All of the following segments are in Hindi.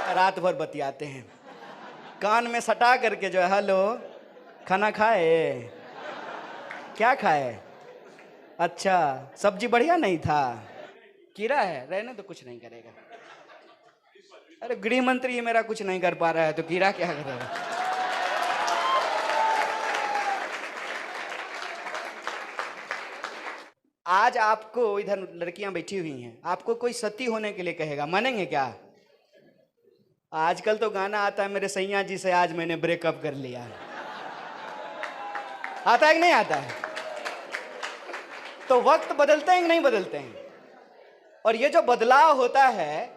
रात भर बतियाते हैं, कान में सटा करके जो है, हेलो खाना खाए, क्या खाए, अच्छा सब्जी बढ़िया नहीं था, कीड़ा है, रहने तो कुछ नहीं करेगा। अरे गृह मंत्री ये मेरा कुछ नहीं कर पा रहा है तो कीड़ा क्या करेगा। आज आपको इधर लड़कियां बैठी हुई हैं, आपको कोई सती होने के लिए कहेगा, मानेंगे क्या? आजकल तो गाना आता है, मेरे सैया जी से आज मैंने ब्रेकअप कर लिया, आता है कि नहीं आता है? तो वक्त बदलते हैं कि नहीं बदलते हैं? और ये जो बदलाव होता है,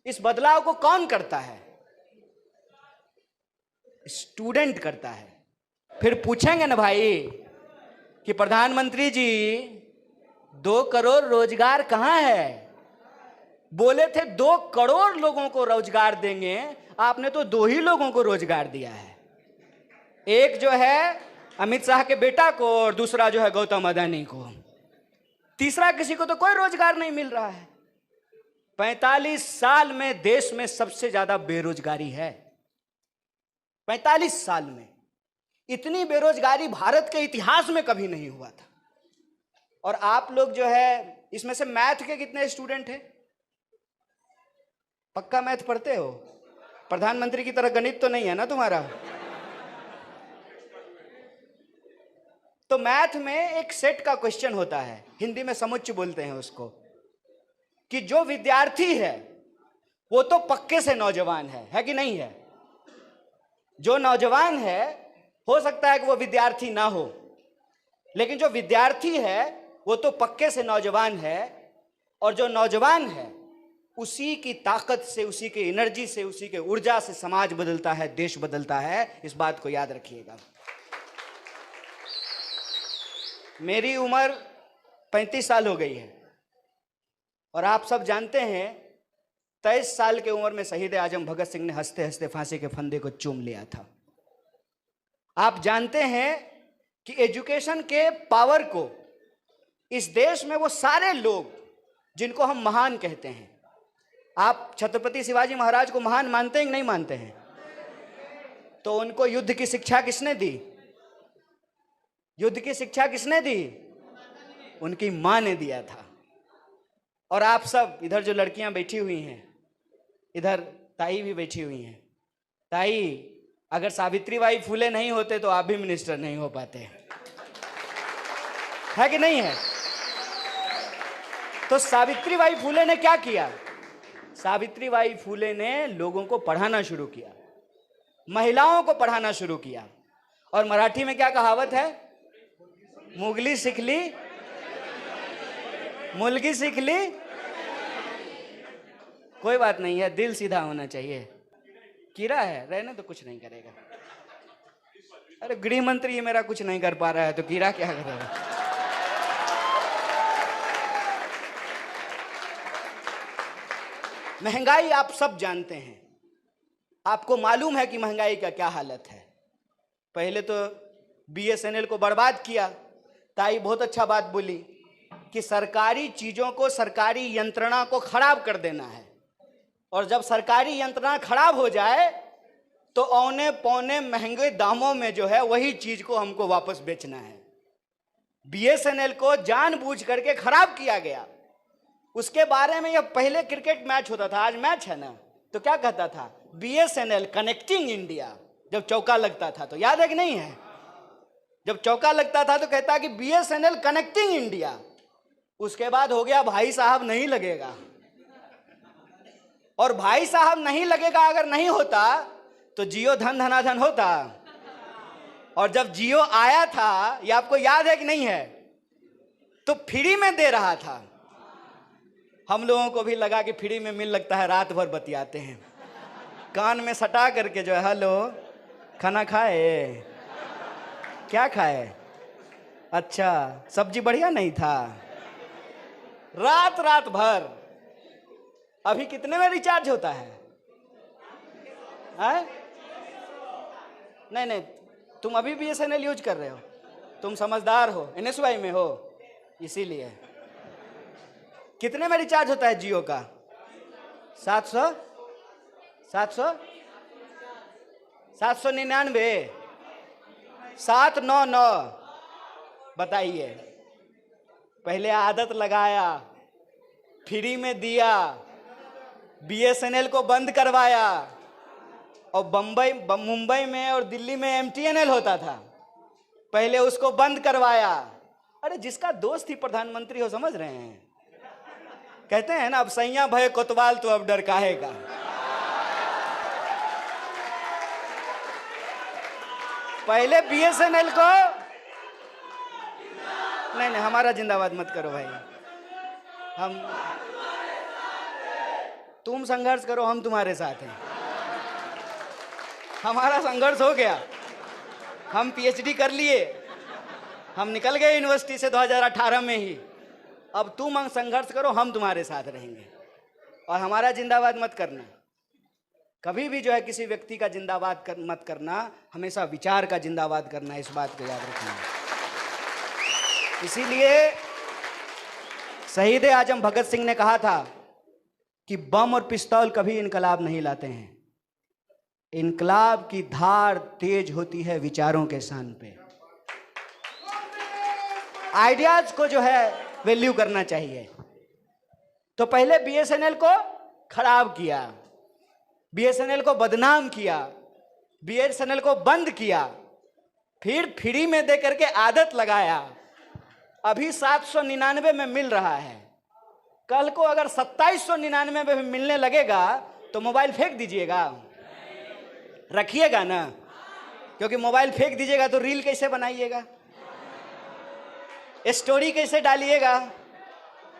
इस बदलाव को कौन करता है? स्टूडेंट करता है। फिर पूछेंगे ना भाई कि प्रधानमंत्री जी 2 करोड़ रोजगार कहां है? बोले थे 2 करोड़ लोगों को रोजगार देंगे, आपने तो 2 ही लोगों को रोजगार दिया है। एक जो है अमित शाह के बेटा को और दूसरा जो है गौतम अदानी को, तीसरा किसी को तो कोई रोजगार नहीं मिल रहा है। 45 साल में देश में सबसे ज्यादा बेरोजगारी है। 45 साल में इतनी बेरोजगारी भारत के इतिहास में कभी नहीं हुआ था। और आप लोग जो है इसमें से मैथ के कितने स्टूडेंट हैं? पक्का मैथ पढ़ते हो? प्रधानमंत्री की तरह गणित तो नहीं है ना तुम्हारा? तो मैथ में एक सेट का क्वेश्चन होता है, हिंदी में समुच्चय बोलते हैं उसको, कि जो विद्यार्थी है वो तो पक्के से नौजवान है कि नहीं है? जो नौजवान है हो सकता है कि वो विद्यार्थी ना हो, लेकिन जो विद्यार्थी है वो तो पक्के से नौजवान है। और जो नौजवान है उसी की ताकत से, उसी की एनर्जी से, उसी के ऊर्जा से समाज बदलता है, देश बदलता है। इस बात को याद रखिएगा। मेरी उम्र 35 साल हो गई है और आप सब जानते हैं 23 साल की उम्र में शहीद आजम भगत सिंह ने हंसते हंसते फांसी के फंदे को चूम लिया था। आप जानते हैं कि एजुकेशन के पावर को इस देश में वो सारे लोग जिनको हम महान कहते हैं, आप छत्रपति शिवाजी महाराज को महान मानते हैं कि नहीं मानते हैं? तो उनको युद्ध की शिक्षा किसने दी? युद्ध की शिक्षा किसने दी? उनकी मां ने दिया था। और आप सब इधर जो लड़कियां बैठी हुई हैं, इधर ताई भी बैठी हुई हैं। ताई, अगर सावित्रीबाई फुले नहीं होते तो आप भी मिनिस्टर नहीं हो पाते, है कि नहीं है? तो सावित्रीबाई फुले ने क्या किया? सावित्रीबाई फुले ने लोगों को पढ़ाना शुरू किया, महिलाओं को पढ़ाना शुरू किया। और मराठी में क्या कहावत है? मुगली सीख ली, मुलगी सीख ली। कोई बात नहीं है, दिल सीधा होना चाहिए। कीड़ा है, रहने तो कुछ नहीं करेगा। अरे गृह मंत्री ये मेरा कुछ नहीं कर पा रहा है तो कीड़ा क्या करेगा। महंगाई आप सब जानते हैं, आपको मालूम है कि महंगाई का क्या हालत है। पहले तो बीएसएनएल को बर्बाद किया। ताई बहुत अच्छा बात बोली कि सरकारी चीजों को, सरकारी यंत्रणा को खराब कर देना है, और जब सरकारी यंत्रणा खराब हो जाए तो औने पौने महंगे दामों में जो है वही चीज को हमको वापस बेचना है। बीएसएनएल को जानबूझ करके खराब किया गया। उसके बारे में यह पहले क्रिकेट मैच होता था, आज मैच है ना, तो क्या कहता था? BSNL connecting India. जब चौका लगता था तो याद है कि नहीं है? जब चौका लगता था तो कहता कि बीएसएनएल कनेक्टिंग इंडिया। उसके बाद हो गया भाई साहब नहीं लगेगा। और भाई साहब नहीं लगेगा अगर नहीं होता तो जियो धन धनाधन होता। और जब जियो आया था, ये आपको याद है कि नहीं है, तो फ्री में दे रहा था। हम लोगों को भी लगा कि फ्री में मिल लगता है, रात भर बतियाते हैं, कान में सटा करके जो है, हेलो खाना खाए, क्या खाए, अच्छा सब्जी बढ़िया नहीं था, रात रात भर। अभी कितने में रिचार्ज होता है? नहीं नहीं, तुम अभी बीएसएनएल यूज कर रहे हो, तुम समझदार हो, एनएसवाई में हो, इसीलिए। कितने में रिचार्ज होता है जियो का? 700 799 799 बताइए। पहले आदत लगाया, फ्री में दिया, बीएसएनएल को बंद करवाया, और मुंबई में और दिल्ली में एमटीएनएल होता था, पहले उसको बंद करवाया। अरे जिसका दोस्त ही प्रधानमंत्री हो, समझ रहे हैं? कहते हैं ना, अब सैया भय कोतवाल तो अब डर काहे का। पहले बीएसएनएल को नहीं, हमारा जिंदाबाद मत करो भाई। तुम संघर्ष करो, हम तुम्हारे साथ हैं। हमारा संघर्ष हो गया, हम पीएचडी कर लिए, हम निकल गए यूनिवर्सिटी से 2018 में ही। अब तुम संघर्ष करो, हम तुम्हारे साथ रहेंगे। और हमारा जिंदाबाद मत करना, कभी भी जो है किसी व्यक्ति का जिंदाबाद मत करना, हमेशा विचार का जिंदाबाद करना, इस बात को याद रखना। इसीलिए शहीद आजम भगत सिंह ने कहा था कि बम और पिस्तौल कभी इनकलाब नहीं लाते हैं, इनकलाब की धार तेज होती है विचारों के शान पे। आइडियाज को जो है वैल्यू करना चाहिए। तो पहले बीएसएनएल को खराब किया, बीएसएनएल को बदनाम किया, बीएसएनएल को बंद किया, फिर फ्री में दे करके आदत लगाया। अभी 799 में मिल रहा है, कल को अगर 2799 में मिलने लगेगा तो मोबाइल फेंक दीजिएगा? रखिएगा ना, क्योंकि मोबाइल फेंक दीजिएगा तो रील कैसे बनाइएगा, स्टोरी कैसे डालिएगा?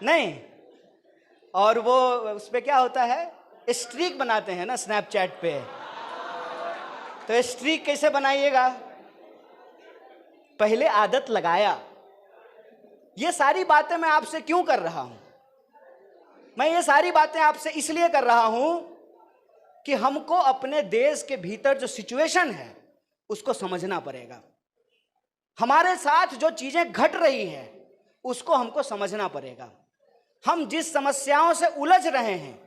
नहीं। और वो उस पे क्या होता है, स्ट्रीक बनाते हैं ना स्नैपचैट पे, तो स्ट्रीक कैसे बनाइएगा? पहले आदत लगाया। ये सारी बातें मैं आपसे क्यों कर रहा हूं? मैं ये सारी बातें आपसे इसलिए कर रहा हूं कि हमको अपने देश के भीतर जो सिचुएशन है उसको समझना पड़ेगा। हमारे साथ जो चीजें घट रही हैं उसको हमको समझना पड़ेगा। हम जिस समस्याओं से उलझ रहे हैं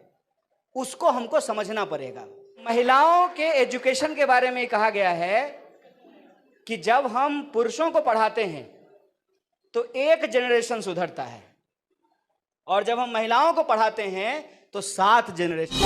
उसको हमको समझना पड़ेगा। महिलाओं के एजुकेशन के बारे में कहा गया है कि जब हम पुरुषों को पढ़ाते हैं तो एक जनरेशन सुधरता है, और जब हम महिलाओं को पढ़ाते हैं तो 7 जनरेशन।